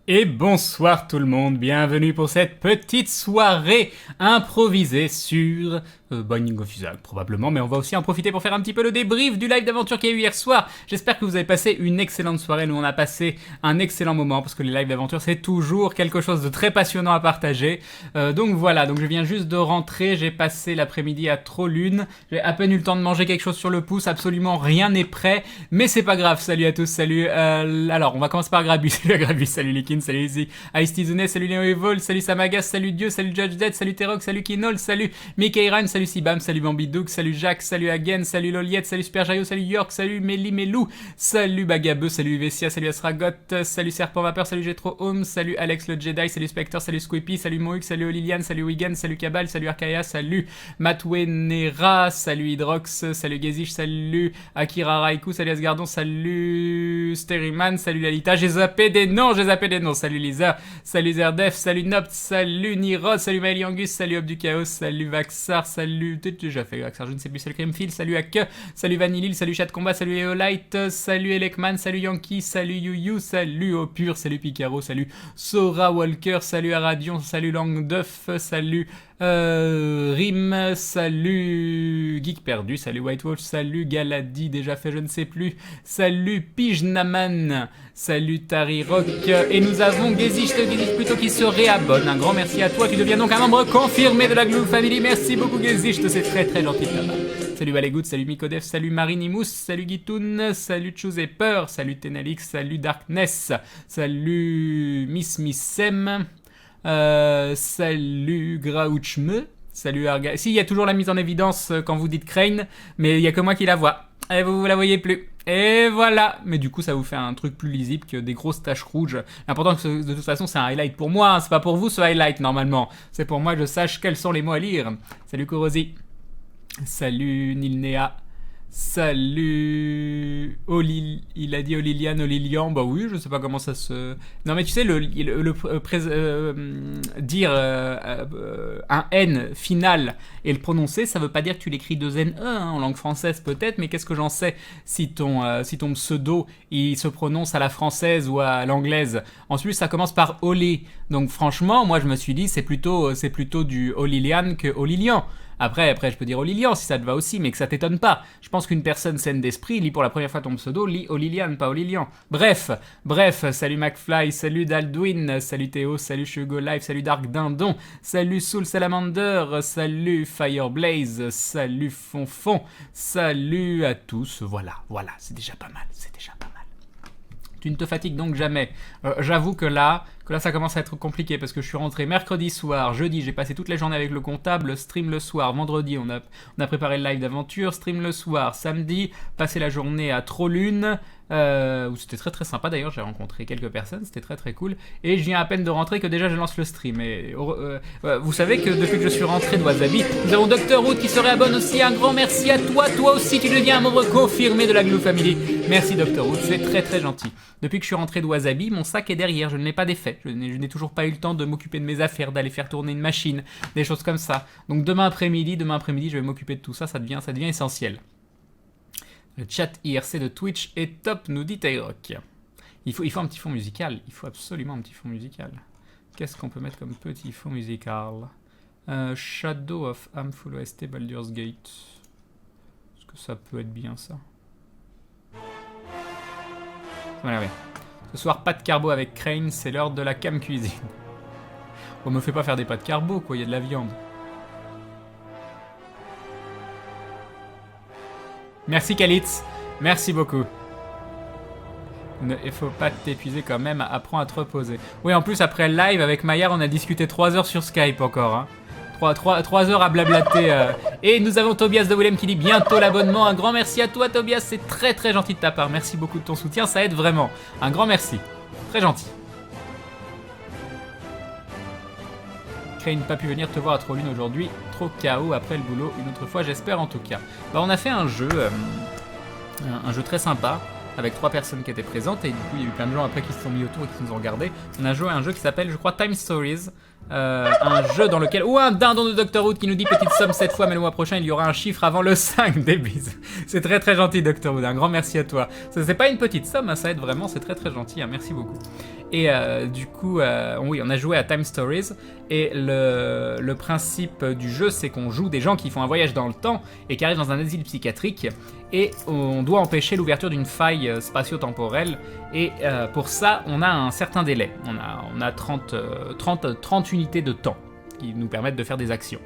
Et bonsoir tout le monde, bienvenue pour cette petite soirée improvisée sur Binding of Isaac probablement, mais on va aussi en profiter pour faire un petit peu le débrief du live d'aventure qu'il y a eu hier soir. J'espère que vous avez passé une excellente soirée, nous on a passé un excellent moment parce que les lives d'aventure c'est toujours quelque chose de très passionnant à partager. Donc voilà, donc je viens juste de rentrer, j'ai passé l'après-midi à Trollune, j'ai à peine eu le temps de manger quelque chose sur le pouce, absolument rien n'est prêt, mais c'est pas grave. Salut à tous, salut. Alors on va commencer par Grabus, salut à Grabus, salut Likin, salut Izzy, Ice Tizune, salut Léo Evol, salut Samagas, salut Dieu, salut Judge Dead, salut Terok, salut Kinol, salut Mickey Rhyme, salut Sibam, salut Bambidouk, salut Jacques, salut Hagen, salut Loliette, salut Super Jayo, salut York, salut Méli Melou, salut Bagabeu, salut Vessia, salut Asragot, salut Serpent Vapeur, salut Jetro Home, salut Alex le Jedi, salut Spectre, salut Squippy, salut Mouk, salut Olilian, salut Wigan, salut Cabal, salut Arkaya, salut Matwenera, salut Hydrox, salut Gezish, salut Akira Raikou, salut Asgardon, salut Steriman, salut Lalita, j'ai zappé des noms, salut Lisa, salut Zerdef, salut Nopt, salut Nirod, salut Maeliangus, salut Ob du Chaos, salut Vaxar, salut... J'ai déjà fait Vaxar, je ne sais plus, salut Creamfield, salut Ake, salut Vanillil, salut Chat Combat, salut Eolite, salut Elekman, salut Yankee, salut Yuyu, salut Opur, salut Picaro, salut Sora Walker, salut Aradion, salut Langduff, salut Rim, salut Geek Perdu, salut White Wolf, salut Galadi, déjà fait je ne sais plus, salut Pijnaman, salut Tari Rock, et nous avons Gezish plutôt qui se réabonne. Un grand merci à toi, tu deviens donc un membre confirmé de la Glue Family. Merci beaucoup Gezish, c'est très très gentil de ta part. Salut Valégout, salut Mikodef, salut Marinimous, salut Gitoun, salut Chooseper, salut Tenalix, salut Darkness, salut Miss Missem, salut Grouchme, salut Arga... Si, il y a toujours la mise en évidence quand vous dites Crane, mais il y a que moi qui la vois. Et vous la voyez plus. Et voilà. Mais du coup, ça vous fait un truc plus lisible que des grosses taches rouges. L'important, de toute façon, c'est un highlight pour moi. Hein. C'est pas pour vous, ce highlight, normalement. C'est pour moi que je sache quels sont les mots à lire. Salut Korosi. Salut Nilnea. Salut il a dit Olilian, Olilian, bah oui, je sais pas comment ça se... Non mais tu sais, dire un N final et le prononcer, ça veut pas dire que tu l'écris 2 N-E, hein, en langue française peut-être, mais qu'est-ce que j'en sais si ton pseudo, il se prononce à la française ou à l'anglaise. Ensuite, ça commence par Olé, donc franchement, moi je me suis dit, c'est plutôt du Olilian que Olilian. Après, je peux dire Olilian si ça te va aussi, mais que ça t'étonne pas. Je pense qu'une personne saine d'esprit lit pour la première fois ton pseudo, lit Olilian, pas Olilian. Bref, salut McFly, salut Daldwin, salut Théo, salut Shugo Life, salut Dark Dindon, salut Soul Salamander, salut Fireblaze, salut Fonfon, salut à tous. Voilà, c'est déjà pas mal. Tu ne te fatigues donc jamais. J'avoue que là, ça commence à être compliqué parce que je suis rentré mercredi soir, jeudi, j'ai passé toute la journée avec le comptable, stream le soir, vendredi, on a préparé le live d'aventure, stream le soir, samedi, passé la journée à Trollune, où c'était très très sympa d'ailleurs, j'ai rencontré quelques personnes, c'était très très cool, et je viens à peine de rentrer que déjà je lance le stream. Et vous savez que depuis que je suis rentré de Wasabi, nous avons Dr. Root qui se réabonne aussi, un grand merci à toi, toi aussi tu deviens un membre confirmé de la Glue Family. Merci Dr. Root, c'est très très gentil. Depuis que je suis rentré de Wasabi, mon sac est derrière, je ne l'ai pas défait. Je n'ai toujours pas eu le temps de m'occuper de mes affaires, d'aller faire tourner une machine, des choses comme ça. Donc demain après-midi, je vais m'occuper de tout ça, ça devient essentiel. Le chat IRC de Twitch est top, nous dit Tyrock. Il faut un petit fond musical, il faut absolument un petit fond musical. Qu'est-ce qu'on peut mettre comme petit fond musical? Shadow of Amfull OST Baldur's Gate. Est-ce que ça peut être bien ça? Voilà, oui. Ce soir, pas de carbo avec Crane, c'est l'heure de la cam cuisine. On me fait pas faire des pâtes carbo, quoi, il y a de la viande. Merci Kalitz, merci beaucoup. Il faut pas t'épuiser quand même, apprends à te reposer. Oui, en plus, après le live, avec Maillard, on a discuté 3 heures sur Skype encore, hein. 3 heures à blablater. Et nous avons Tobias de Willem qui dit bientôt l'abonnement. Un grand merci à toi Tobias, c'est très très gentil de ta part. Merci beaucoup de ton soutien, ça aide vraiment. Un grand merci, très gentil. Crane pas pu venir te voir à Trollune aujourd'hui, trop KO après le boulot, une autre fois j'espère en tout cas. Bah on a fait un jeu très sympa, avec 3 personnes qui étaient présentes, et du coup il y a eu plein de gens après qui se sont mis autour et qui nous ont regardé. On a joué à un jeu qui s'appelle, je crois, Time Stories, un jeu dans lequel... Ou un dindon de Dr. Wood qui nous dit petite somme cette fois, mais le mois prochain, il y aura un chiffre avant le 5 des bisous. C'est très très gentil, Dr. Wood. Un grand merci à toi. Ça, c'est pas une petite somme, hein, ça aide vraiment, c'est très très gentil. Hein, merci beaucoup. Et du coup, oui, on a joué à Time Stories. Et le principe du jeu, c'est qu'on joue des gens qui font un voyage dans le temps et qui arrivent dans un asile psychiatrique. Et on doit empêcher l'ouverture d'une faille spatio-temporelle. Et pour ça, on a un certain délai. On a 30 unités de temps qui nous permettent de faire des actions.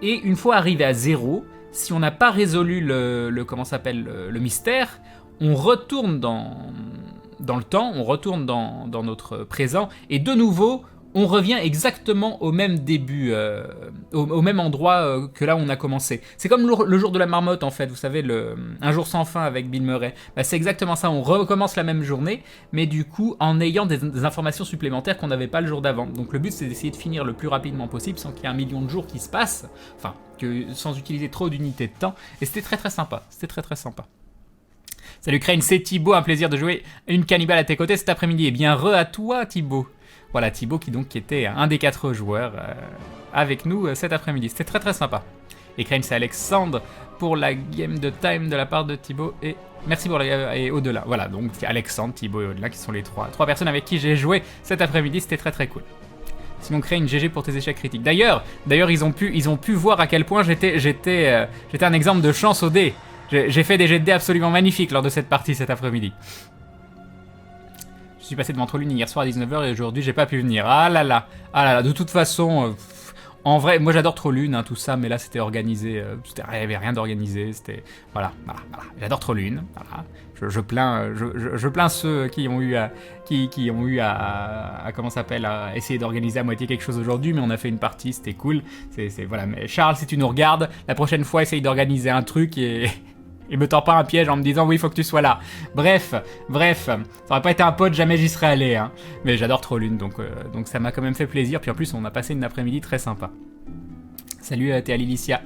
Et une fois arrivé à 0, si on n'a pas résolu le mystère, on retourne dans le temps, on retourne dans notre présent, et de nouveau, on revient exactement au même début, au même endroit que là où on a commencé. C'est comme le jour de la marmotte en fait, vous savez, Un jour sans fin avec Bill Murray. Bah, c'est exactement ça, on recommence la même journée, mais du coup en ayant des informations supplémentaires qu'on n'avait pas le jour d'avant. Donc le but c'est d'essayer de finir le plus rapidement possible sans qu'il y ait 1 million de jours qui se passent, enfin, sans utiliser trop d'unités de temps, et c'était très très sympa, Salut Crane, c'est Thibaut, un plaisir de jouer une cannibale à tes côtés cet après-midi. Et bien à toi Thibaut. Voilà, Thibaut qui était un des 4 joueurs avec nous cet après-midi. C'était très très sympa. Et Crane, c'est Alexandre pour la game de time de la part de Thibaut. Et merci pour et au-delà. Voilà, donc Alexandre, Thibaut et au-delà qui sont les trois personnes avec qui j'ai joué cet après-midi. C'était très très cool. Sinon, Crane, GG pour tes échecs critiques. D'ailleurs, ils ont pu voir à quel point j'étais un exemple de chance au dé. J'ai fait des jets de dés absolument magnifiques lors de cette partie cet après-midi. Je suis passé devant Trollune hier soir à 19h et aujourd'hui j'ai pas pu venir. Ah là là, de toute façon, en vrai, moi j'adore Trollune, hein, tout ça, mais là c'était organisé, il n'y avait rien d'organisé, c'était... Voilà. J'adore Trollune, voilà. Je plains ceux qui ont eu à essayer d'organiser à moitié quelque chose aujourd'hui, mais on a fait une partie, c'était cool. Voilà. Mais Charles, si tu nous regardes, la prochaine fois, essaye d'organiser un truc et me tends pas un piège en me disant oui, il faut que tu sois là. Bref, ça aurait pas été un pote, jamais j'y serais allé. Hein. Mais j'adore Trollune, donc ça m'a quand même fait plaisir. Puis en plus, on a passé une après-midi très sympa. Salut, t'es à Lilicia.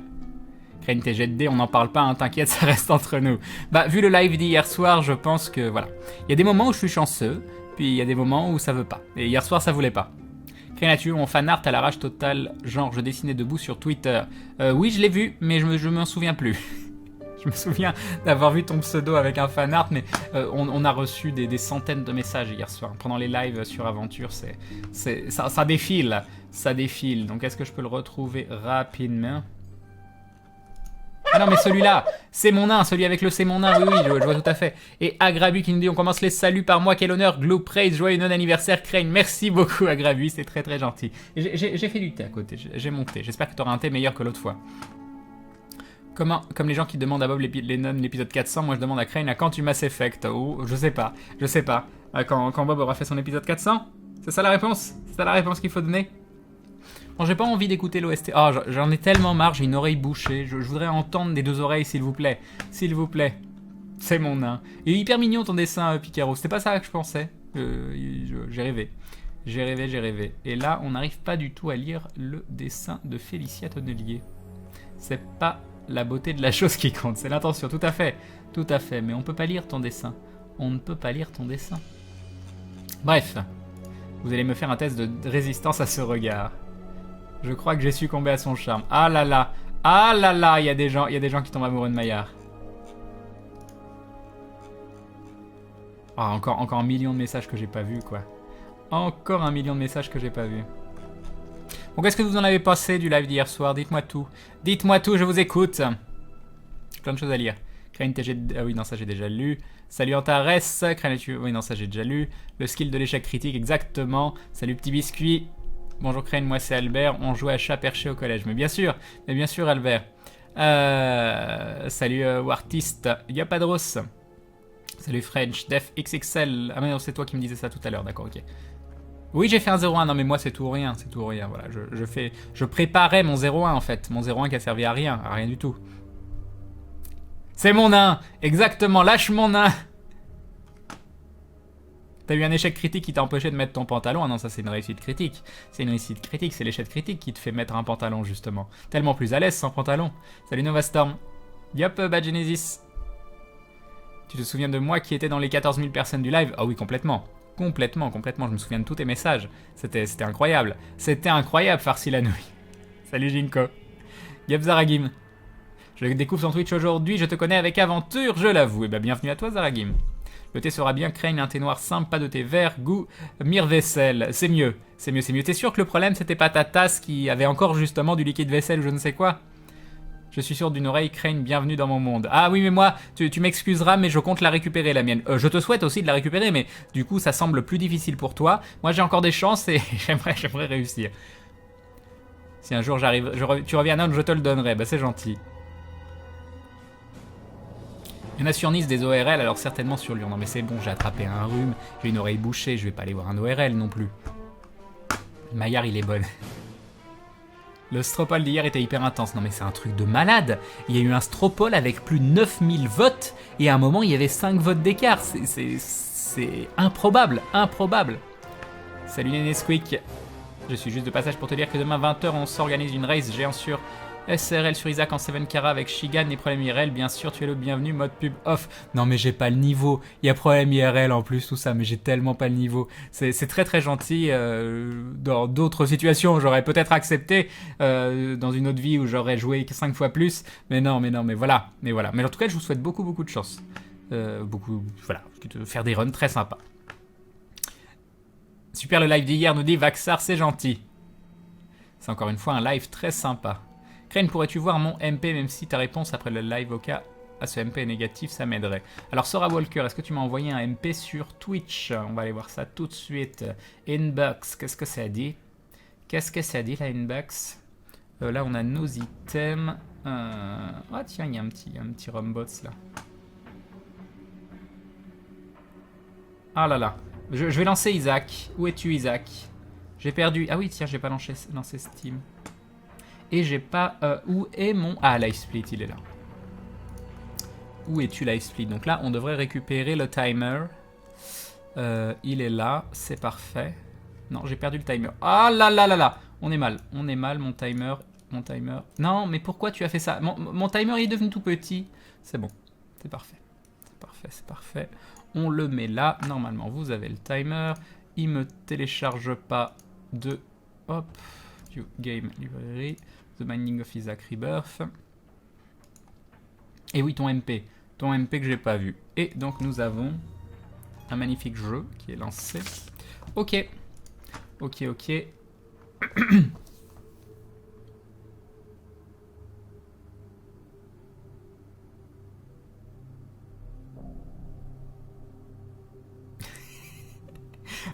Crane, tes jets de dés, on n'en parle pas, hein, t'inquiète, ça reste entre nous. Bah, vu le live d'hier soir, je pense que voilà. Il y a des moments où je suis chanceux, puis il y a des moments où ça veut pas. Et hier soir, ça voulait pas. Crane a tué mon fan art à la rage totale, genre je dessinais debout sur Twitter. Oui, je l'ai vu, mais je m'en souviens plus. Je me souviens d'avoir vu ton pseudo avec un fan art, mais on a reçu des centaines de messages hier soir. Pendant les lives sur Aventure, ça défile. Ça défile. Donc est-ce que je peux le retrouver rapidement? Ah non, mais celui-là, c'est mon nain, celui avec le c'est mon nain, oui, je vois tout à fait. Et Agrabu qui nous dit, on commence les saluts par moi, quel honneur, Glow Praise, joyeux non-anniversaire, Crane, merci beaucoup Agrabu, c'est très très gentil. J'ai fait du thé à côté, j'ai mon thé, j'espère que tu auras un thé meilleur que l'autre fois. Comme les gens qui demandent à Bob Lennon l'épisode 400, moi je demande à Crane à quand tu Mass Effect. Oh, je sais pas. Quand Bob aura fait son épisode 400? C'est ça la réponse? C'est ça la réponse qu'il faut donner? Bon, j'ai pas envie d'écouter l'OST. Oh, j'en ai tellement marre, j'ai une oreille bouchée. Je voudrais entendre des 2 oreilles, s'il vous plaît. S'il vous plaît. C'est mon nain. Il est hyper mignon ton dessin, Picaro. C'était pas ça que je pensais. J'ai rêvé. J'ai rêvé. Et là, on n'arrive pas du tout à lire le dessin de Félicia Tonnelier. C'est pas la beauté de la chose qui compte, c'est l'intention, tout à fait, mais on peut pas lire ton dessin, on ne peut pas lire ton dessin. Bref, vous allez me faire un test de résistance à ce regard. Je crois que j'ai succombé à son charme. Ah là là, il y a des gens qui tombent amoureux de Maillard. Ah, encore 1 million de messages que j'ai pas vu, quoi. Encore 1 million de messages que j'ai pas vu. Bon, qu'est-ce que vous en avez pensé du live d'hier soir? Dites-moi tout. Dites-moi tout, je vous écoute. Plein de choses à lire. Crane TG... Ah oui, non, ça j'ai déjà lu. Salut Antares. Crane... Oui, non, ça j'ai déjà lu. Le skill de l'échec critique, exactement. Salut Petit Biscuit. Bonjour Crane, moi c'est Albert. On jouait à chat perché au collège. Mais bien sûr Albert. Salut Wartist. Yapadros. Salut French. Def XXL. Ah mais non, c'est toi qui me disais ça tout à l'heure, d'accord, ok. Oui, j'ai fait un 0-1, non mais moi c'est tout ou rien, voilà, je préparais mon 0-1 en fait, mon 0-1 qui a servi à rien du tout. C'est mon nain, exactement, lâche mon nain. T'as eu un échec critique qui t'a empêché de mettre ton pantalon? Ah non, ça c'est une réussite critique, c'est l'échec critique qui te fait mettre un pantalon justement. Tellement plus à l'aise sans pantalon. Salut Novastorm. Yop, Bad Genesis. Tu te souviens de moi qui était dans les 14 000 personnes du live? Ah oui, complètement. Complètement, complètement. Je me souviens de tous tes messages. C'était incroyable. C'était incroyable, Farsi la nouille. Salut Jinko. Gab Zaragim. Je découvre ton Twitch aujourd'hui, je te connais avec aventure, je l'avoue. Et bah bienvenue à toi Zaragim. Le thé sera bien, Crane, un thé noir simple, pas de thé vert, goût mire-vaisselle. C'est mieux, c'est mieux, c'est mieux. T'es sûr que le problème c'était pas ta tasse qui avait encore justement du liquide vaisselle ou je ne sais quoi? Je suis sûr d'une oreille, Crane, bienvenue dans mon monde. Ah oui mais moi, tu m'excuseras mais je compte la récupérer la mienne. Je te souhaite aussi de la récupérer mais du coup ça semble plus difficile pour toi. Moi j'ai encore des chances et j'aimerais réussir. Si un jour tu reviens à Nantes, je te le donnerai, bah c'est gentil. Il y en a sur Nice des ORL, alors certainement sur Lyon. Non mais c'est bon, j'ai attrapé un rhume, j'ai une oreille bouchée, je vais pas aller voir un ORL non plus. Maillard, il est bon. Le Stropole d'hier était hyper intense. Non mais c'est un truc de malade. Il y a eu un Stropole avec plus de 9000 votes, et à un moment il y avait 5 votes d'écart. C'est improbable, improbable. Salut Nesquik. Je suis juste de passage pour te dire que demain 20h on s'organise une race géant sur SRL sur Isaac en 7 Cara avec Shigan et problème IRL, bien sûr tu es le bienvenu, mode pub off. Non mais j'ai pas le niveau, il y a problème IRL en plus, tout ça, mais j'ai tellement pas le niveau. C'est très très gentil, dans d'autres situations j'aurais peut-être accepté, dans une autre vie où j'aurais joué 5 fois plus, mais voilà. Mais en tout cas je vous souhaite beaucoup de chance. Voilà, faire des runs très sympas. Super le live d'hier, nous dit Vaxar, c'est gentil. C'est encore une fois un live très sympa. Crane, pourrais-tu voir mon MP, même si ta réponse après le live au cas à ce MP est négatif, ça m'aiderait. Alors Sora Walker, est-ce que tu m'as envoyé un MP sur Twitch? On va aller voir ça tout de suite. Inbox, qu'est-ce que ça dit? Qu'est-ce que ça dit la inbox? Là on a nos items. Ah tiens, il y a un petit Rombots là. Ah là là. Je vais lancer Isaac. Où es-tu Isaac? J'ai perdu. Ah oui tiens, j'ai pas lancé Steam. Et j'ai pas... où est mon... Ah, LiveSplit, il est là. Où es-tu, LiveSplit? Donc là, on devrait récupérer le timer. Il est là, c'est parfait. Non, j'ai perdu le timer. Ah là là là là. On est mal, mon timer. Non, mais pourquoi tu as fait ça? Mon timer, il est devenu tout petit. C'est bon, c'est parfait. C'est parfait. On le met là. Normalement, vous avez le timer. Il me télécharge pas de... Hop. Game Library. The Binding of Isaac Rebirth. Et oui, ton MP. Ton MP que j'ai pas vu. Et donc nous avons un magnifique jeu qui est lancé. Ok.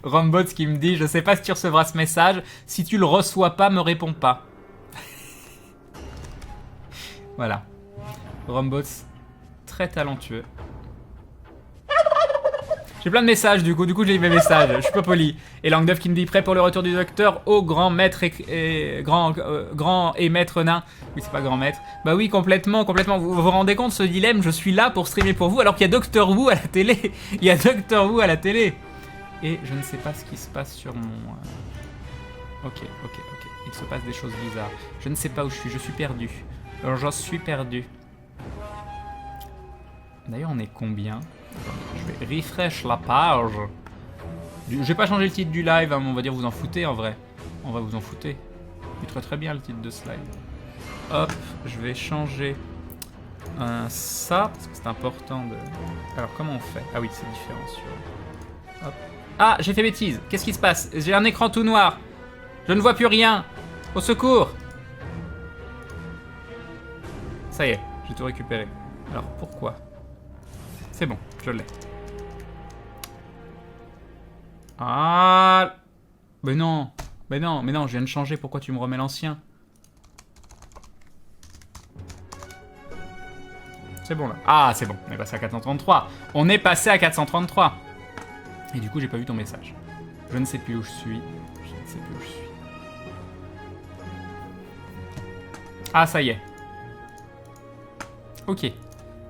Rombots qui me dit, je sais pas si tu recevras ce message, si tu le reçois pas, me réponds pas. Voilà. Rombots, très talentueux. J'ai plein de messages du coup j'ai mes messages, je suis pas poli. Et Langdov qui me dit prêt pour le retour du docteur au grand maître grand et maître nain. Oui c'est pas grand maître. Bah oui complètement. Vous vous rendez compte ce dilemme, je suis là pour streamer pour vous alors qu'il y a Doctor Who à la télé. Il y a Doctor Who à la télé. Et je ne sais pas ce qui se passe sur mon... Ok. Il se passe des choses bizarres. Je ne sais pas où je suis perdu. Je suis perdu. D'ailleurs, on est combien? Je vais refresh la page. Je vais pas changer le titre du live, hein, on va dire vous en foutez en vrai. On va vous en fouter. C'est très bien le titre de ce live. Hop, je vais changer ça, parce que c'est important de... Alors, comment on fait? Ah oui, c'est différent sur... Hop. Ah, j'ai fait bêtise. Qu'est-ce qui se passe? J'ai un écran tout noir. Je ne vois plus rien. Au secours. Ça y est, j'ai tout récupéré. Alors, pourquoi? C'est bon, je l'ai. Ah. Mais non, je viens de changer. Pourquoi tu me remets l'ancien? C'est bon là. Ah, c'est bon, on est passé à 433. On est passé à 433. Et du coup, j'ai pas vu ton message. Je ne sais plus où je suis. Ah, ça y est. Ok.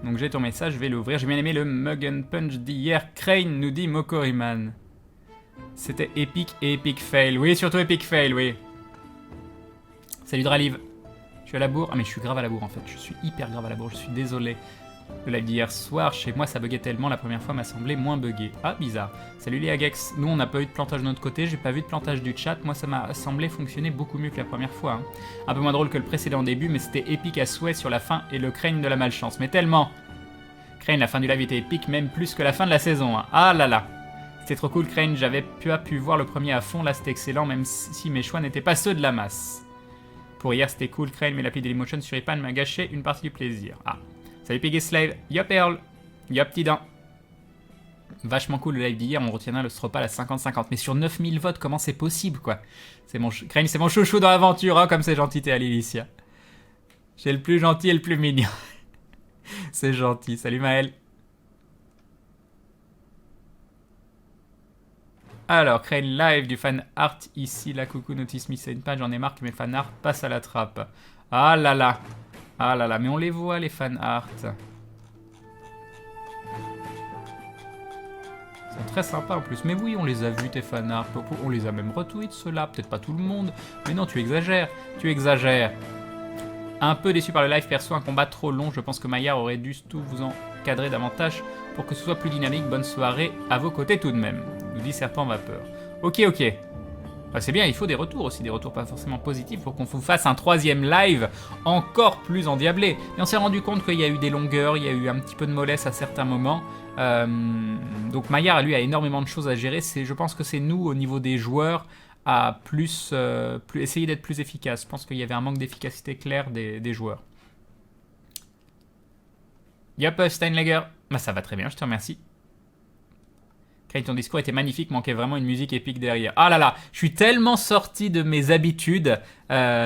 Donc j'ai ton message, je vais l'ouvrir. J'ai bien aimé le Mug and Punch d'hier. Crane nous dit Mokoriman. C'était épique et epic fail. Oui, surtout epic fail, oui. Salut Draliv. Je suis à la bourre. Ah mais je suis grave à la bourre en fait. Je suis hyper grave à la bourre. Je suis désolé. Le live d'hier soir, chez moi ça buguait tellement, la première fois m'a semblé moins buggé. Ah, bizarre. Salut les Agex, nous on n'a pas eu de plantage de notre côté, j'ai pas vu de plantage du chat, moi ça m'a semblé fonctionner beaucoup mieux que la première fois. Hein. Un peu moins drôle que le précédent début, mais c'était épique à souhait sur la fin et le Crane de la malchance. Mais tellement. Crane, la fin du live était épique, même plus que la fin de la saison. Hein. Ah là là. C'était trop cool Crane, j'avais pu voir le premier à fond, là c'était excellent, même si mes choix n'étaient pas ceux de la masse. Pour hier c'était cool Crane, mais l'appli Dailymotion sur iPad m'a gâché une partie du plaisir. Ah. Salut Piggy Slave, yop Earl, yop Tidin. Vachement cool le live d'hier, on retiendra le Stropal à 50-50. Mais sur 9000 votes, comment c'est possible quoi? Crane, c'est mon chouchou dans l'aventure, hein, comme c'est gentil t'es à l'Ilicia. J'ai le plus gentil et le plus mignon. C'est gentil, salut Maël. Alors, Crane live du fan art ici, là coucou, notice me c'est une page, j'en ai marre que mes fan art passent à la trappe. Ah là là. Ah là là, mais on les voit les fan art. Ils sont très sympas en plus. Mais oui, on les a vus tes fan art. On les a même retweet ceux-là. Peut-être pas tout le monde. Mais non, tu exagères. Tu exagères. Un peu déçu par le live perso, un combat trop long. Je pense que Maillard aurait dû tout vous encadrer davantage pour que ce soit plus dynamique. Bonne soirée à vos côtés tout de même. Nous dit Serpent Vapeur. Ok, ok. Bah, c'est bien, il faut des retours aussi, des retours pas forcément positifs pour qu'on vous fasse un troisième live encore plus endiablé. Et on s'est rendu compte qu'il y a eu des longueurs, il y a eu un petit peu de mollesse à certains moments. Donc Maillard, lui, a énormément de choses à gérer. Je pense que c'est nous, au niveau des joueurs, à essayer d'être plus efficace. Je pense qu'il y avait un manque d'efficacité claire des joueurs. Yop, Steinlager. Bah, ça va très bien, je te remercie. Crane, ton discours était magnifique, manquait vraiment une musique épique derrière. Ah là là, je suis tellement sorti de mes habitudes.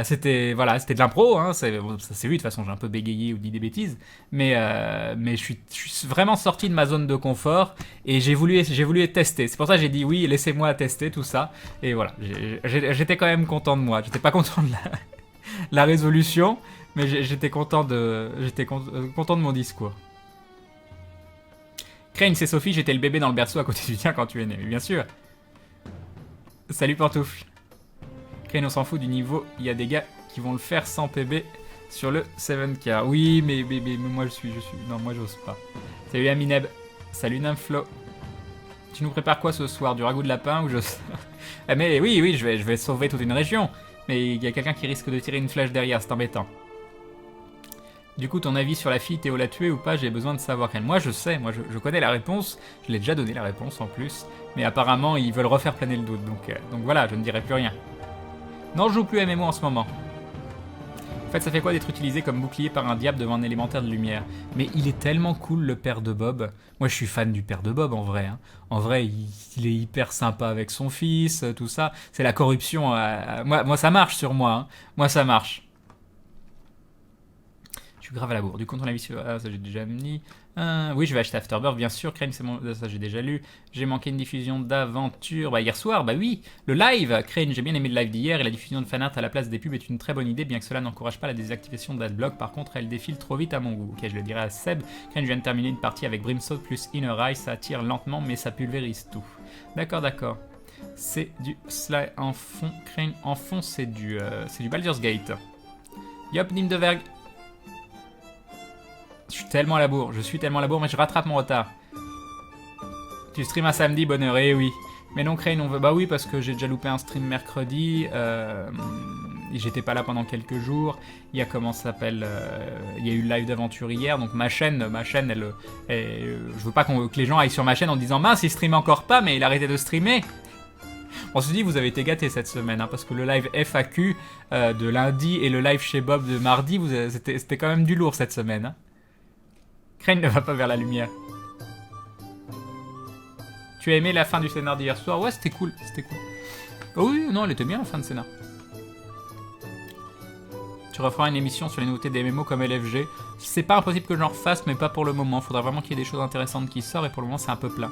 C'était de l'impro, hein, ça s'est vu de toute façon, j'ai un peu bégayé ou dit des bêtises. Mais je suis vraiment sorti de ma zone de confort et j'ai voulu tester. C'est pour ça que j'ai dit oui, laissez-moi tester tout ça. Et voilà, j'étais quand même content de moi. J'étais pas content de la résolution, mais j'étais content de mon discours. Crane, c'est Sophie, j'étais le bébé dans le berceau à côté du tien quand tu es né, bien sûr. Salut Pantoufle. Crane, on s'en fout du niveau, il y a des gars qui vont le faire sans PB sur le 7K. Oui, mais moi non, moi j'ose pas. Salut Amineb. Salut Nymphlo. Tu nous prépares quoi ce soir? Du ragoût de lapin ou je... Mais oui, je vais sauver toute une région. Mais il y a quelqu'un qui risque de tirer une flèche derrière, c'est embêtant. Du coup, ton avis sur la fille, Théo l'a tuée ou pas? J'ai besoin de savoir elle. Moi, je sais, je connais la réponse. Je l'ai déjà donné la réponse en plus. Mais apparemment, ils veulent refaire planer le doute. Donc voilà, je ne dirai plus rien. Non, je joue plus MMO en ce moment. En fait, ça fait quoi d'être utilisé comme bouclier par un diable devant un élémentaire de lumière? Mais il est tellement cool, le père de Bob. Moi, je suis fan du père de Bob, en vrai. Hein. En vrai, il est hyper sympa avec son fils, tout ça. C'est la corruption. Moi, ça marche sur moi. Hein. Moi, ça marche. Je suis grave à la bourre. Du coup, ton avis sur... Ah, ça j'ai déjà mis. Oui, je vais acheter Afterbirth, bien sûr. Crane, c'est mon... Ça j'ai déjà lu. J'ai manqué une diffusion d'aventure. Bah, hier soir, bah oui. Le live, Crane, j'ai bien aimé le live d'hier. Et la diffusion de fanart à la place des pubs est une très bonne idée, bien que cela n'encourage pas la désactivation d'adblock. Par contre, elle défile trop vite à mon goût. Ok, je le dirai à Seb. Crane, je viens de terminer une partie avec Brimstone plus Inner Eye. Ça attire lentement, mais ça pulvérise tout. D'accord. C'est du slide en fond. Crane, en fond, c'est du Baldur's Gate. Yop, Nimdeverg. Je suis tellement à la bourre, mais je rattrape mon retard. Tu stream un samedi, bonne heure, oui. Mais non, Crane, on veut... Bah oui, parce que j'ai déjà loupé un stream mercredi. J'étais pas là pendant quelques jours. Il y a comment ça s'appelle il y a eu le live d'aventure hier, donc ma chaîne, je veux pas que les gens aillent sur ma chaîne en disant mince, il stream encore pas, mais il a arrêté de streamer. On se dit, vous avez été gâtés cette semaine, hein, parce que le live FAQ de lundi et le live chez Bob de mardi, c'était quand même du lourd cette semaine. Hein. Crane ne va pas vers la lumière. Tu as aimé la fin du scénar d'hier soir? Ouais, c'était cool. Oh oui, non, elle était bien la fin de scénar. Tu referas une émission sur les nouveautés des MMO comme LFG. C'est pas impossible que j'en refasse, mais pas pour le moment. Faudra vraiment qu'il y ait des choses intéressantes qui sortent, et pour le moment, c'est un peu plat.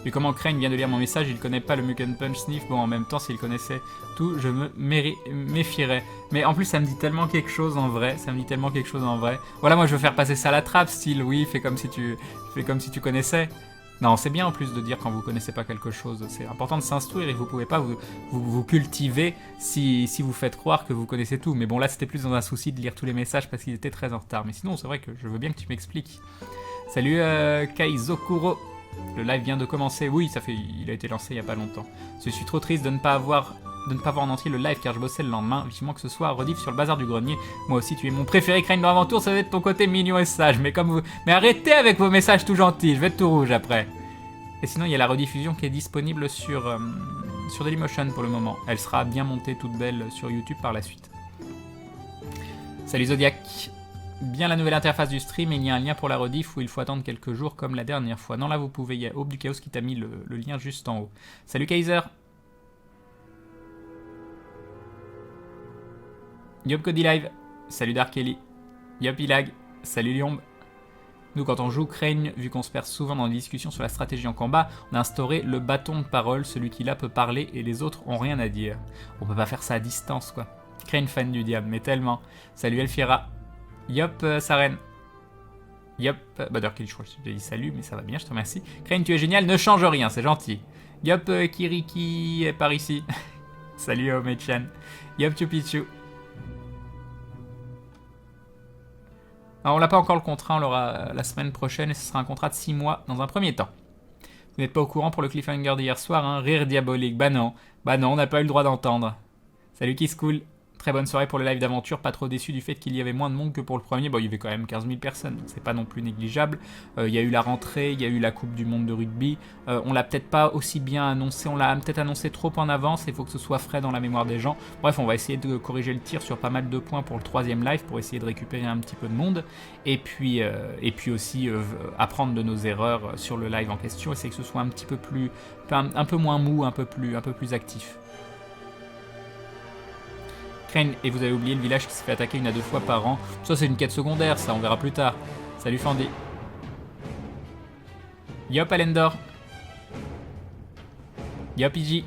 Vu comment Crane vient de lire mon message, il connaît pas le Mugen Punch Sniff. Bon, en même temps, s'il connaissait tout, je me méfierais. Mais en plus, ça me dit tellement quelque chose en vrai. Voilà, moi, je veux faire passer ça à la trappe, style, oui, fais comme si tu connaissais. Non, c'est bien en plus de dire quand vous connaissez pas quelque chose. C'est important de s'instruire et vous pouvez pas vous cultiver si vous faites croire que vous connaissez tout. Mais bon, là, c'était plus dans un souci de lire tous les messages parce qu'ils étaient très en retard. Mais sinon, c'est vrai que je veux bien que tu m'expliques. Salut Kaizokuro. Le live vient de commencer. Oui, il a été lancé il y a pas longtemps. Je suis trop triste de ne pas voir en entier le live car je bossais le lendemain. Vivement que ce soit rediff sur le bazar du grenier. Moi aussi, tu es mon préféré, Crane dans l'aventure. Ça va être ton côté mignon et sage. Mais arrêtez avec vos messages tout gentils. Je vais être tout rouge après. Et sinon, il y a la rediffusion qui est disponible sur Dailymotion pour le moment. Elle sera bien montée toute belle sur YouTube par la suite. Salut Zodiac. Bien la nouvelle interface du stream, et il y a un lien pour la rediff où il faut attendre quelques jours comme la dernière fois. Non, là vous pouvez, il y a Aube du Chaos qui t'a mis le lien juste en haut. Salut Kaiser. Yop Cody Live. Salut Dark Ellie. Yop Ilag. Salut Liombe. Nous, quand on joue Crane, vu qu'on se perd souvent dans les discussions sur la stratégie en combat, on a instauré le bâton de parole, celui qui là peut parler et les autres ont rien à dire. On peut pas faire ça à distance, quoi. Crane fan du diable, mais tellement. Salut Elfiera. Yop Saren. Yop. Bah d'ailleurs, je crois que je t'ai dit salut, mais ça va bien, je te remercie. Crane, tu es génial, ne change rien, c'est gentil. Yop Kiriki est par ici. Salut Omechan. Yop Chupichu. Alors, on l'a pas encore le contrat, on l'aura la semaine prochaine et ce sera un contrat de 6 mois dans un premier temps. Vous n'êtes pas au courant pour le cliffhanger d'hier soir, hein? Rire diabolique. Bah non, on n'a pas eu le droit d'entendre. Salut Kiss Cool. Très bonne soirée pour le live d'aventure, pas trop déçu du fait qu'il y avait moins de monde que pour le premier. Bon, il y avait quand même 15 000 personnes, donc c'est pas non plus négligeable. Il y a eu la rentrée, il y a eu la Coupe du Monde de rugby. On l'a peut-être pas aussi bien annoncé, on l'a peut-être annoncé trop en avance, il faut que ce soit frais dans la mémoire des gens. Bref, on va essayer de corriger le tir sur pas mal de points pour le troisième live, pour essayer de récupérer un petit peu de monde. Et puis aussi apprendre de nos erreurs sur le live en question, essayer que ce soit un petit peu plus, un peu moins mou, un peu plus actif. Crane, et vous avez oublié le village qui se fait attaquer 1 à 2 fois par an. Ça c'est une quête secondaire, ça on verra plus tard. Salut Fandy. Yop Alendor. Yop Iji.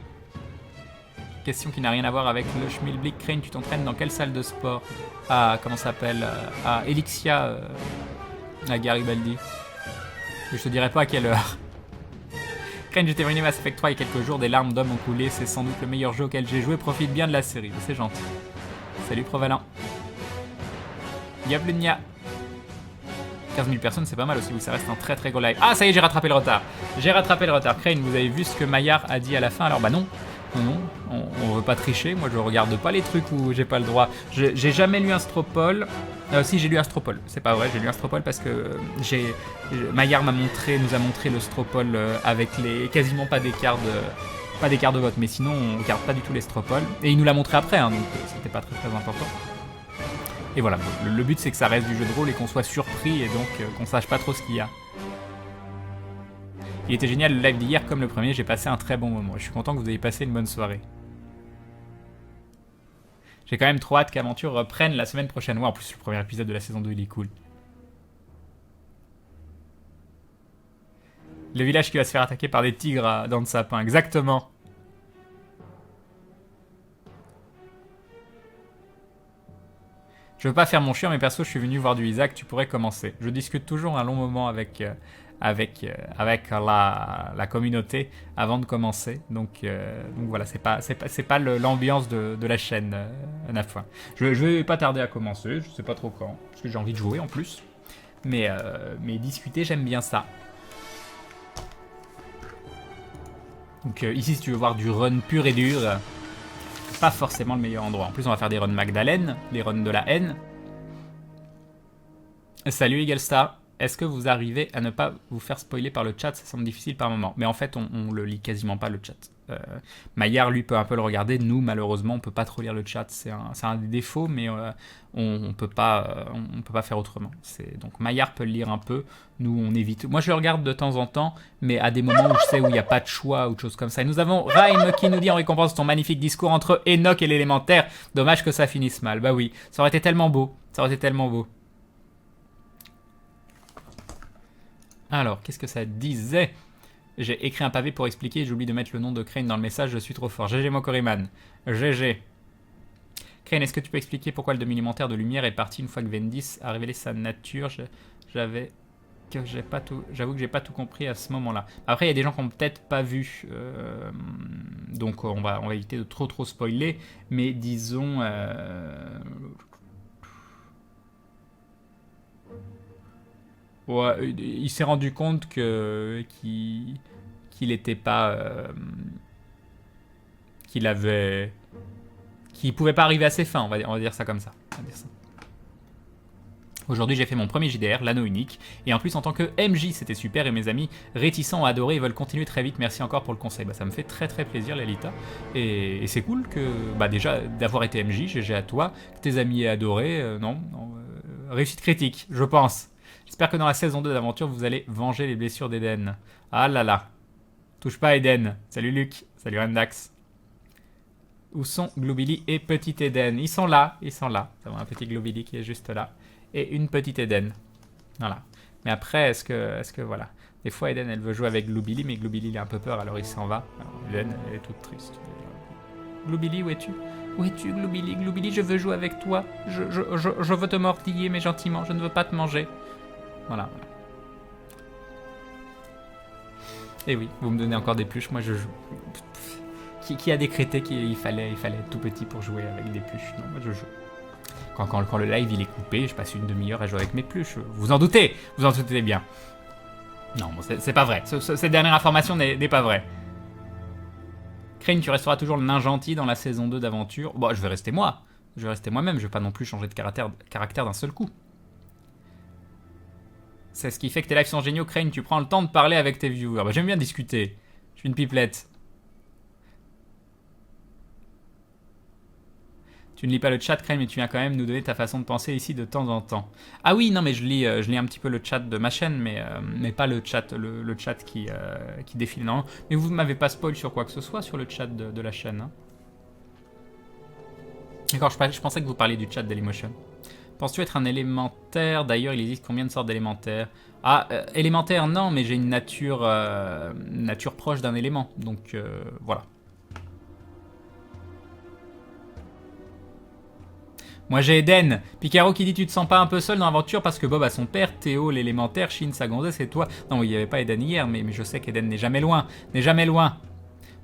Question qui n'a rien à voir avec le Schmilblick. Crane, tu t'entraînes dans quelle salle de sport? Ah, comment ça s'appelle? À Elixia, à Garibaldi. Je te dirai pas à quelle heure. Crane, j'ai terminé Mass Effect 3 il y a quelques jours, des larmes d'hommes ont coulé, c'est sans doute le meilleur jeu auquel j'ai joué, profite bien de la série, c'est gentil. Salut Provalent. Yop Lunia. 15 000 personnes, c'est pas mal aussi, oui, ça reste un très gros live. Ah, ça y est, j'ai rattrapé le retard. Crane, vous avez vu ce que Maillard a dit à la fin? Alors, bah non, on veut pas tricher. Moi, je regarde pas les trucs où j'ai pas le droit. J'ai jamais lu un Stropole. Si, j'ai lu un Stropole. C'est pas vrai, j'ai lu un Stropole parce que Maillard nous a montré le Stropole avec quasiment pas d'écart de vote. Mais sinon, on regarde pas du tout les Stropoles. Et il nous l'a montré après, hein, donc c'était pas très important. Et voilà, le but c'est que ça reste du jeu de rôle et qu'on soit surpris et donc qu'on sache pas trop ce qu'il y a. Il était génial le live d'hier comme le premier, j'ai passé un très bon moment. Je suis content que vous ayez passé une bonne soirée. J'ai quand même trop hâte qu'Aventure reprenne la semaine prochaine. Ouais, en plus le premier épisode de la saison 2 il est cool. Le village qui va se faire attaquer par des tigres dans le sapin, exactement. Je veux pas faire mon chiant, mais perso, je suis venu voir du Isaac, tu pourrais commencer. Je discute toujours un long moment avec la communauté avant de commencer. Donc voilà, c'est pas l'ambiance de la chaîne, Nafouin. Je vais pas tarder à commencer, je sais pas trop quand, parce que j'ai envie de jouer en plus. Mais discuter, j'aime bien ça. Donc ici, si tu veux voir du run pur et dur, pas forcément le meilleur endroit. En plus, on va faire des runs Magdalene, des runs de la haine. Salut Eaglestar. Est-ce que vous arrivez à ne pas vous faire spoiler par le chat? Ça semble difficile par moment. Mais en fait, on le lit quasiment pas le chat. Maillard, lui, peut un peu le regarder. Nous, malheureusement, on peut pas trop lire le chat. C'est un des défauts, mais on peut pas faire autrement. Donc Maillard peut le lire un peu. Nous, on évite. Moi, je le regarde de temps en temps, mais à des moments où je sais où il n'y a pas de choix ou de choses comme ça. Et nous avons Raim qui nous dit en récompense ton magnifique discours entre Enoch et l'élémentaire. Dommage que ça finisse mal. Bah oui, ça aurait été tellement beau. Alors, qu'est-ce que ça disait? J'ai écrit un pavé pour expliquer, j'ai oublié de mettre le nom de Crane dans le message, je suis trop fort. GG Mokoriman. GG. Crane, est-ce que tu peux expliquer pourquoi le demi-élémentaire de lumière est parti une fois que Vendis a révélé sa nature? J'avais que j'ai pas tout... J'avoue que j'ai pas tout compris à ce moment-là. Après, il y a des gens qui ont peut-être pas vu. Donc, on va éviter de trop spoiler. Mais disons... Ouais, il s'est rendu compte qu'il était pas... qu'il avait... qu'il pouvait pas arriver à ses fins, on va dire ça comme ça. Aujourd'hui, j'ai fait mon premier JDR, l'anneau unique, et en plus en tant que MJ, c'était super, et mes amis réticents ont adoré et veulent continuer très vite. Merci encore pour le conseil. Bah, ça me fait très plaisir, Lalita, et c'est cool que, bah, déjà, d'avoir été MJ, GG à toi, que tes amis aient adoré, réussite critique, je pense. J'espère que dans la saison 2 d'aventure, vous allez venger les blessures d'Eden. Ah là là, touche pas à Eden. Salut Luc, salut Rendax. Où sont Gloobily et Petit Eden? Ils sont là. Nous avons un petit Gloobily qui est juste là. Et une petite Eden. Voilà. Mais après, est-ce que voilà. Des fois, Eden, elle veut jouer avec Gloobily, mais Gloobily, il a un peu peur, alors il s'en va. Alors, Eden, elle est toute triste. Gloobily, où es-tu? Où es-tu, Gloobily? Gloobily, je veux jouer avec toi. Je veux te mordiller, mais gentiment. Je ne veux pas te manger. Voilà. Et oui, vous me donnez encore des pluches. Moi, je joue. Qui a décrété qu'il fallait être tout petit pour jouer avec des pluches? Non, moi, je joue. Quand le live il est coupé, je passe une demi-heure à jouer avec mes pluches. Vous en doutez bien. Non, bon, c'est pas vrai. Cette dernière information n'est pas vraie. Crane, tu resteras toujours le nain gentil dans la saison 2 d'aventure. Bon, je vais rester moi. Je vais rester moi-même. Je vais pas non plus changer de caractère d'un seul coup. C'est ce qui fait que tes lives sont géniaux, Crane. Tu prends le temps de parler avec tes viewers. Bah, j'aime bien discuter. Je suis une pipelette. Tu ne lis pas le chat, Crane, mais tu viens quand même nous donner ta façon de penser ici de temps en temps. Ah oui, non, mais je lis un petit peu le chat de ma chaîne, mais pas le chat, le chat qui défile. Non, mais vous ne m'avez pas spoil sur quoi que ce soit sur le chat de la chaîne. Hein. D'accord, je pensais que vous parliez du chat Dailymotion. Penses-tu être un élémentaire? D'ailleurs, il existe combien de sortes d'élémentaires? Ah, élémentaire, non, mais j'ai une nature proche d'un élément. Donc, voilà. Moi j'ai Eden. Picaro qui dit tu te sens pas un peu seul dans l'aventure parce que Bob a son père, Théo l'élémentaire, Shin sa gonzesse et toi. Non, il n'y avait pas Eden hier, mais je sais qu'Eden n'est jamais loin.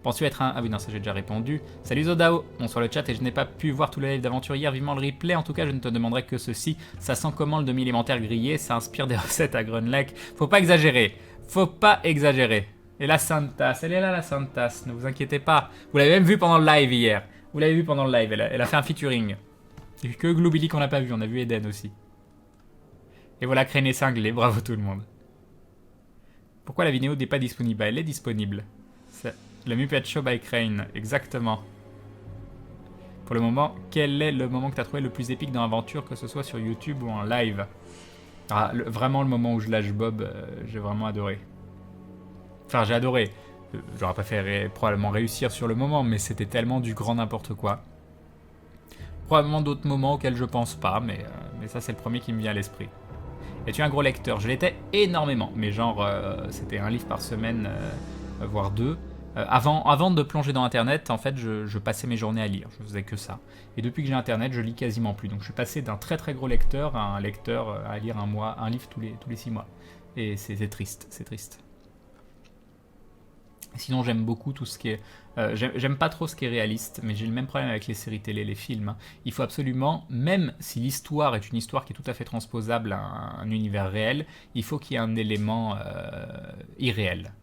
Penses-tu être un... Ah oui, non, ça j'ai déjà répondu. Salut Zodao, bonsoir le chat et je n'ai pas pu voir tous les lives d'aventure hier, vivement le replay. En tout cas, je ne te demanderai que ceci. Ça sent comment le demi-élémentaire grillé? Ça inspire des recettes à Grunlake. Faut pas exagérer. Et la Santas, elle est là la Santas, ne vous inquiétez pas. Vous l'avez même vu pendant le live hier. Elle a fait un featuring. Il n'y a que Gloobily qu'on n'a pas vu, on a vu Eden aussi. Et voilà, Crane est cinglé, bravo tout le monde. Pourquoi la vidéo n'est pas disponible? Elle est disponible. C'est la Muppet Show by Crane, exactement. Pour le moment, quel est le moment que tu as trouvé le plus épique dans l'aventure, que ce soit sur YouTube ou en live? Ah, vraiment le moment où je lâche Bob, j'ai vraiment adoré. Enfin, j'ai adoré. J'aurais pas fait probablement réussir sur le moment, mais c'était tellement du grand n'importe quoi. Probablement d'autres moments auxquels je pense pas, mais ça c'est le premier qui me vient à l'esprit. Es-tu un gros lecteur? Je l'étais énormément, mais genre c'était un livre par semaine, voire deux. Avant de plonger dans Internet, en fait, je passais mes journées à lire, je faisais que ça. Et depuis que j'ai Internet, je lis quasiment plus. Donc je suis passé d'un très très gros lecteur à un lecteur à lire un livre tous les 6 mois. Et c'est triste, c'est triste. Sinon, j'aime beaucoup tout ce qui est... j'aime pas trop ce qui est réaliste, mais j'ai le même problème avec les séries télé, les films. Hein. Il faut absolument, même si l'histoire est une histoire qui est tout à fait transposable à un univers réel, il faut qu'il y ait un élément irréel.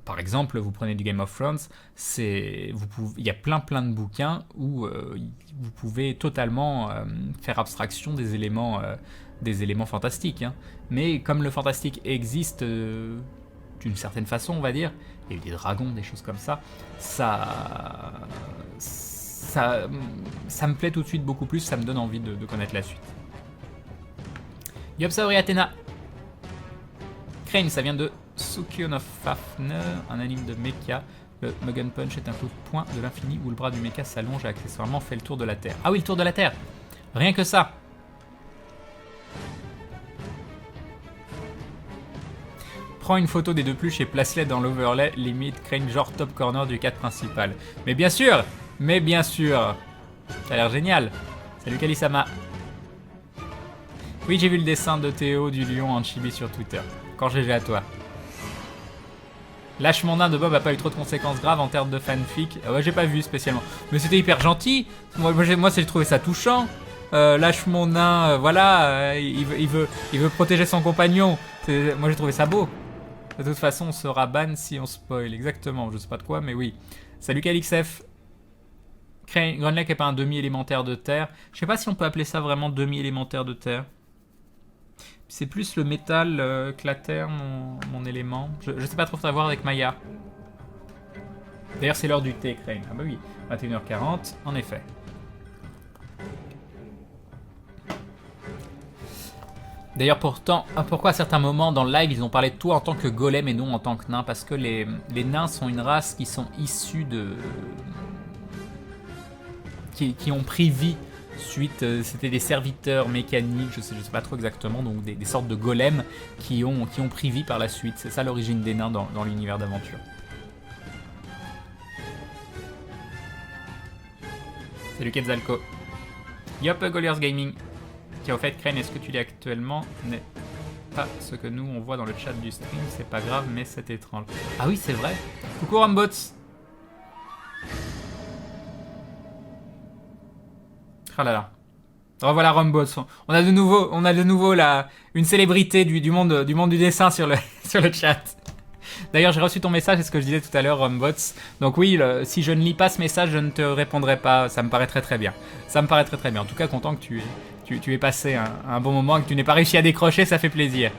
Par exemple, vous prenez du Game of Thrones, il y a plein de bouquins où vous pouvez totalement faire abstraction des éléments fantastiques. Hein. Mais comme le fantastique existe... d'une certaine façon, on va dire, il y a eu des dragons, des choses comme ça, ça me plaît tout de suite beaucoup plus, ça me donne envie de connaître la suite. Yop Saori Athena. Crane, ça vient de Tsukiyo no Fafner, un anime de mecha. Le Mugen Punch est un coup de poing de l'infini où le bras du mecha s'allonge et accessoirement fait le tour de la Terre. Ah oui, le tour de la Terre. Rien que ça. Prends une photo des deux pluches et place-les dans l'overlay, limite Crane genre top corner du cadre principal. Mais bien sûr. Ça a l'air génial. Salut Kalisama. Oui, j'ai vu le dessin de Théo du lion en chibi sur Twitter. Quand GG à toi. Lâche mon nain de Bob a pas eu trop de conséquences graves en termes de fanfic. Ah ouais, j'ai pas vu spécialement. Mais c'était hyper gentil. Moi j'ai trouvé ça touchant. Lâche mon nain, voilà, il veut protéger son compagnon. Moi j'ai trouvé ça beau. De toute façon, on sera ban si on spoil. Exactement, je sais pas de quoi, mais oui. Salut KLXF. Grunlake est pas un demi-élémentaire de terre. Je sais pas si on peut appeler ça vraiment demi-élémentaire de terre. C'est plus le métal que la terre, mon élément. Je sais pas trop à voir avec Maya. D'ailleurs, c'est l'heure du thé, Crane. Ah bah oui, 21h40, en effet. D'ailleurs, pourtant, pourquoi à certains moments dans le live, ils ont parlé de toi en tant que golem et non en tant que nain? Parce que les nains sont une race qui sont issus de... qui ont pris vie suite, c'était des serviteurs mécaniques, je sais pas trop exactement, donc des sortes de golems qui ont pris vie par la suite. C'est ça l'origine des nains dans l'univers d'aventure. Salut Quetzalco. Yop, Goliers Gaming. Tiens, au fait, Crane, est-ce que tu l'es actuellement? N'est pas ce que nous on voit dans le chat du stream, c'est pas grave, mais c'est étrange. Ah oui, c'est vrai. Coucou Rambots. Oh là là. Revoilà Rumbots. On a de nouveau une célébrité du monde du dessin sur le chat. D'ailleurs, j'ai reçu ton message, c'est ce que je disais tout à l'heure, Rumbots. Donc oui, si je ne lis pas ce message, je ne te répondrai pas. Ça me paraît très bien. Ça me paraît très bien. En tout cas, content que tu aies passé un bon moment et que tu n'aies pas réussi à décrocher, ça fait plaisir.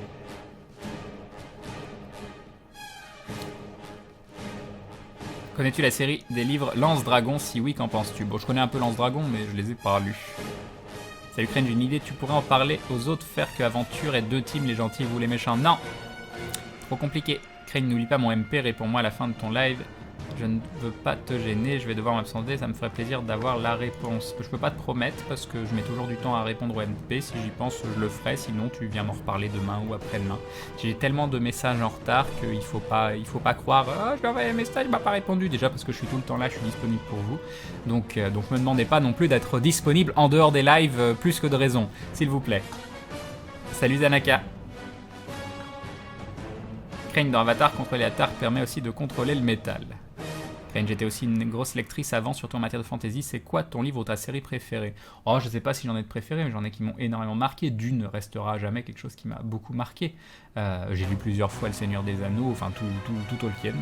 Connais-tu la série des livres Lance Dragon? Si oui, qu'en penses-tu? Bon, je connais un peu Lance Dragon, mais je les ai pas lus. Salut Crane, j'ai une idée, tu pourrais en parler aux autres, faire que Aventure et 2 teams, les gentils ou les méchants? Non! Trop compliqué. Crane, n'oublie pas mon MP, réponds-moi à la fin de ton live. Je ne veux pas te gêner, je vais devoir m'absenter, ça me ferait plaisir d'avoir la réponse. Je peux pas te promettre parce que je mets toujours du temps à répondre au MP, si j'y pense je le ferai, sinon tu viens m'en reparler demain ou après-demain. J'ai tellement de messages en retard qu'il faut pas croire « Oh, je lui ai envoyé un message, il m'a pas répondu » déjà parce que je suis tout le temps là, je suis disponible pour vous. Donc me demandez pas non plus d'être disponible en dehors des lives plus que de raison, s'il vous plaît. Salut Zanaka. Crane dans Avatar, contrôler la Tark permet aussi de contrôler le métal. Crane, j'étais aussi une grosse lectrice avant, surtout en matière de fantasy. C'est quoi ton livre ou ta série préférée? Oh, je sais pas si j'en ai de préférés, mais j'en ai qui m'ont énormément marqué. Dune restera à jamais quelque chose qui m'a beaucoup marqué. J'ai lu plusieurs fois Le Seigneur des Anneaux, enfin tout Tolkien.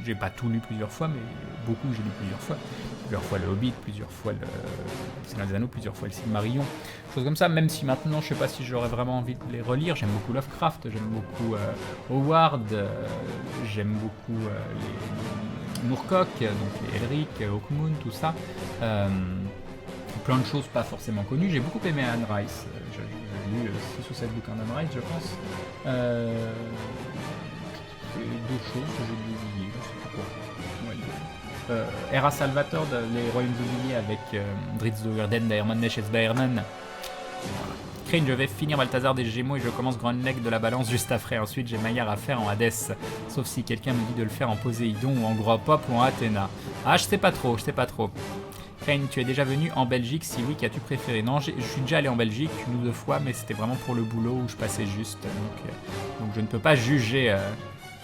J'ai pas tout lu plusieurs fois, mais beaucoup j'ai lu plusieurs fois. Plusieurs fois Le Hobbit, plusieurs fois Le Seigneur des Anneaux, plusieurs fois Le Silmarillion. Choses comme ça, même si maintenant je sais pas si j'aurais vraiment envie de les relire. J'aime beaucoup Lovecraft, j'aime beaucoup Howard, j'aime beaucoup les Moorcock, donc les Elric, Hawkmoon, tout ça. Plein de choses pas forcément connues. J'ai beaucoup aimé Anne Rice. J'ai lu 6 ou 7 bouquins d'Anne Rice, je pense. D'autres choses que j'ai oubliées, je sais pas quoi. Era Salvator, les Royaumes oubliés avec Drizzt Do'Urden d'Hermann Nesches Bayernen. Crane, je vais finir Balthazar des Gémeaux et je commence Grunlake de la Balance juste après. Ensuite, j'ai Maillard à faire en Hadès. Sauf si quelqu'un me dit de le faire en Poséidon ou en Gros Pop ou en Athéna. Ah, je sais pas trop. Crane, tu es déjà venu en Belgique? Si oui, qu'as-tu préféré? Non, je suis déjà allé en Belgique 1 ou 2 fois, mais c'était vraiment pour le boulot où je passais juste. Donc je ne peux pas juger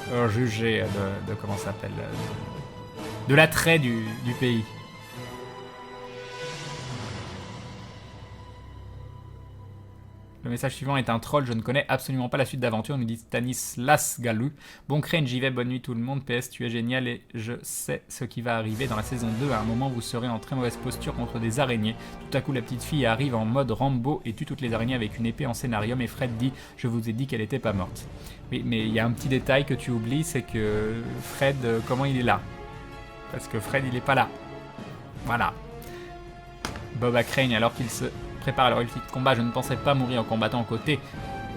de comment ça s'appelle, de l'attrait du pays. Le message suivant est un troll, je ne connais absolument pas la suite d'aventure, nous dit Stanislas Galou. Bon Crane, j'y vais, bonne nuit tout le monde, PS tu es génial et je sais ce qui va arriver dans la saison 2, à un moment vous serez en très mauvaise posture contre des araignées. Tout à coup la petite fille arrive en mode Rambo et tue toutes les araignées avec une épée en scénarium et Fred dit, je vous ai dit qu'elle était pas morte. Oui, mais il y a un petit détail que tu oublies, c'est que Fred, comment il est là? Parce que Fred il est pas là. Voilà. Boba Crane alors qu'il se prépare à leur ultime combat, je ne pensais pas mourir en combattant aux côtés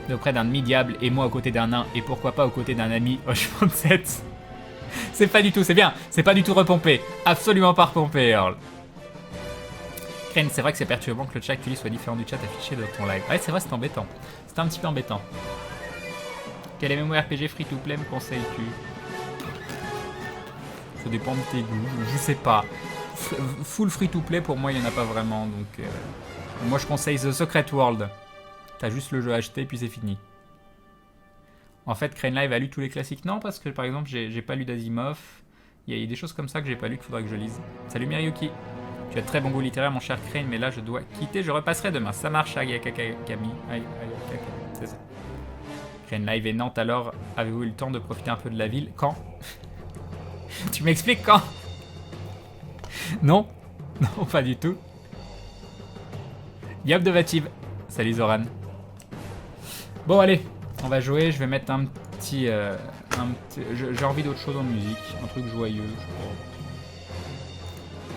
de près d'un demi-diable et moi aux côtés d'un nain et pourquoi pas aux côtés d'un ami Hochement de 7. C'est pas du tout, c'est bien, c'est pas du tout repompé, absolument pas repompé Earl. Crane, c'est vrai que c'est perturbant que le chat que tu lis soit différent du chat affiché de ton live. Ouais, c'est vrai, c'est embêtant, c'est un petit peu embêtant. Quel MMORPG free-to-play me conseilles-tu? Ça dépend de tes goûts, je sais pas. Full free-to-play pour moi il y en a pas vraiment, donc... Moi je conseille The Secret World. T'as juste le jeu acheté, puis c'est fini. En fait, Crane Live a lu tous les classiques. Non, parce que par exemple, j'ai pas lu d'Asimov. Il y a des choses comme ça que j'ai pas lu qu'il faudrait que je lise. Salut Miriuki. Tu as de très bon goût littéraire, mon cher Crane, mais là je dois quitter. Je repasserai demain. Ça marche, Ayakakami. C'est ça. Crane Live et Nantes, alors avez-vous eu le temps de profiter un peu de la ville? Quand? Tu m'expliques quand? Non? Non, pas du tout. Yop de Vativ. Salut Zoran. Bon, allez, on va jouer. Je vais mettre un petit. J'ai envie d'autre chose en musique. Un truc joyeux, je crois.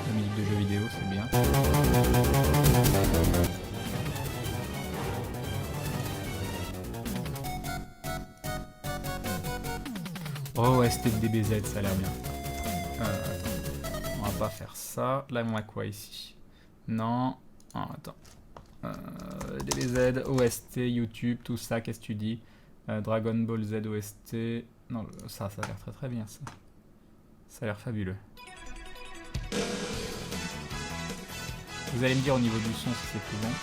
La musique de jeux vidéo, c'est bien. Oh, ouais, c'était DBZ, ça a l'air bien. On va pas faire ça. Là, on a quoi ici? Non. Oh, attends. DBZ, OST, YouTube, tout ça, qu'est-ce que tu dis? Dragon Ball Z OST. Non, ça a l'air très très bien, ça. Ça a l'air fabuleux. Vous allez me dire au niveau du son si c'est plus bon.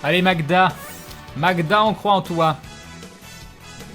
Allez, Magda! Magda, on croit en toi!